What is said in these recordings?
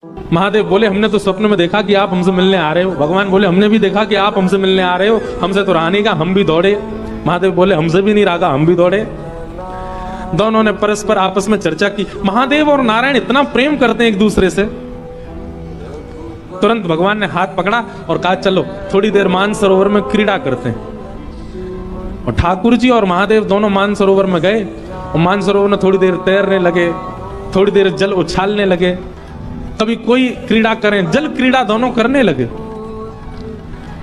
महादेव बोले हमने तो स्वप्न में देखा कि आप हमसे मिलने आ रहे हो। भगवान बोले हमने भी देखा कि आप हमसे मिलने आ रहे हो, हमसे तो रहा नहीं का, हम भी दौड़े। महादेव बोले हमसे भी नहीं रहा, हम भी दौड़े। दोनों ने परस्पर आपस में चर्चा की। महादेव और नारायण इतना प्रेम करते हैं एक दूसरे से। तुरंत भगवान ने हाथ पकड़ा और कहा चलो थोड़ी देर मानसरोवर में क्रीड़ा करते हैं। और ठाकुर जी और महादेव दोनों मानसरोवर में गए और मानसरोवर में थोड़ी देर तैरने लगे, थोड़ी देर जल उछालने लगे, कभी कोई क्रीड़ा करें, जल क्रीड़ा दोनों करने लगे।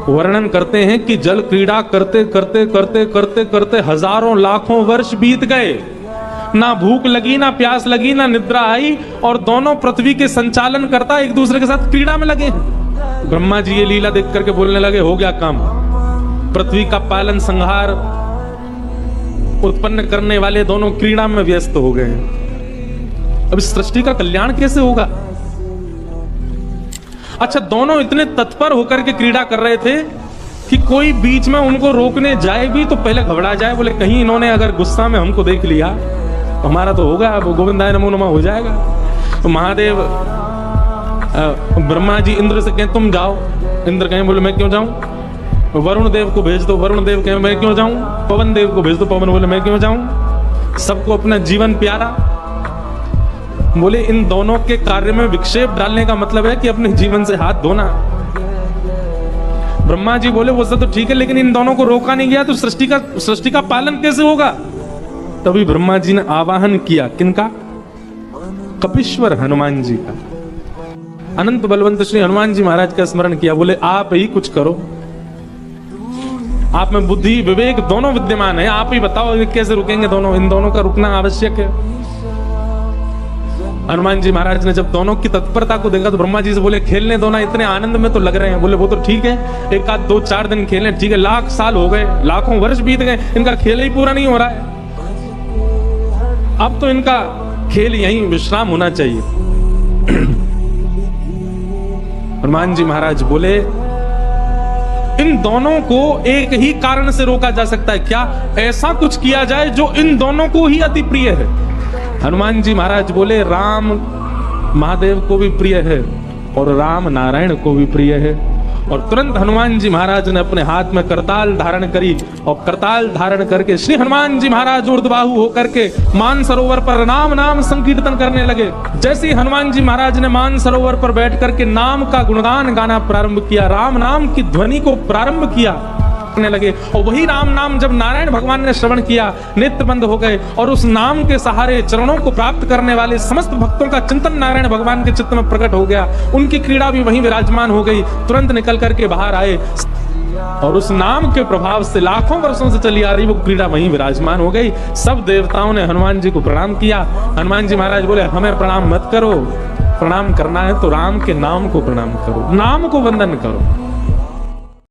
वर्णन करते हैं कि जल क्रीड़ा करते करते करते करते करते हजारों लाखों वर्ष बीत गए, ना भूख लगी, ना प्यास लगी, ना निद्रा आई, और दोनों पृथ्वी के संचालन करता एक दूसरे के साथ क्रीड़ा में लगे। ब्रह्मा जी ये लीला देख करके बोलने लगे हो गया काम, पृथ्वी का पालन संहार उत्पन्न करने वाले दोनों क्रीड़ा में व्यस्त हो गए। अब इस सृष्टि का कल्याण कैसे होगा? अच्छा, दोनों इतने तत्पर होकर के क्रीड़ा कर रहे थे कि कोई बीच में उनको रोकने जाए भी तो पहले घबरा जाए, बोले कहीं इन्होंने अगर गुस्सा में हमको देख लिया तो हमारा तो होगा, अब गोविंदाय नमो नमः हो जाएगा। तो महादेव ब्रह्मा जी इंद्र से कहें तुम जाओ। इंद्र कहें बोले मैं क्यों जाऊं? वरुण देव को भेज दो। वरुण देव कहें मैं क्यों जाऊं? पवन देव को भेज दो। पवन बोले मैं क्यों जाऊं? सबको अपना जीवन प्यारा। बोले इन दोनों के कार्य में विक्षेप डालने का मतलब है कि अपने जीवन से हाथ धोना। ब्रह्मा जी बोले वो सब तो ठीक है, लेकिन इन दोनों को रोका नहीं गया तो सृष्टि का पालन कैसे होगा? तभी ब्रह्मा जी ने आवाहन किया, किनका? कपीश्वर हनुमान जी का। अनंत बलवंत श्री हनुमान जी महाराज का स्मरण किया। बोले आप ही कुछ करो, आप में बुद्धि विवेक दोनों विद्यमान है, आप ही बताओ कैसे रुकेंगे दोनों, इन दोनों का रुकना आवश्यक है। हनुमान जी महाराज ने जब दोनों की तत्परता को देखा तो ब्रह्मा जी से बोले खेलने दो ना, इतने आनंद में तो लग रहे हैं। बोले वो तो ठीक है, एक आध 2-4 दिन खेलें, ठीक है, लाख साल हो गए, लाखों वर्ष बीत गए, इनका खेल ही पूरा नहीं हो रहा है, अब तो इनका खेल यहीं विश्राम होना चाहिए। हनुमान जी महाराज बोले इन दोनों को एक ही कारण से रोका जा सकता है, क्या? ऐसा कुछ किया जाए जो इन दोनों को ही अति प्रिय है। हनुमान जी महाराज बोले राम महादेव को भी प्रिय है और राम नारायण को भी प्रिय है। और तुरंत हनुमान जी महाराज ने अपने हाथ में करताल धारण करी और करताल धारण करके श्री हनुमान जी महाराज ऊर्ध्वबाहु होकर के मानसरोवर पर राम नाम संकीर्तन करने लगे। जैसे ही हनुमान जी महाराज ने मानसरोवर पर बैठ करके नाम का गुणगान गाना प्रारंभ किया, राम नाम की ध्वनि को प्रारंभ किया करने लगे, और वही राम नाम जब नारायण भगवान ने श्रवण किया, नेत्र बंद हो गए और उस नाम के सहारे चरणों को प्राप्त करने वाले समस्त भक्तों का चिंतन नारायण भगवान के चित्त में प्रकट हो गया। उनकी क्रीड़ा भी वहीं विराजमान हो गई। तुरंत निकल करके बाहर आए और उस नाम के प्रभाव से लाखों वर्षों से चली आ रही वो क्रीड़ा वहीं विराजमान हो गई। सब देवताओं ने हनुमान जी को प्रणाम किया। हनुमान जी महाराज बोले हमें प्रणाम मत करो, प्रणाम करना है तो राम के नाम को प्रणाम करो, नाम को वंदन करो।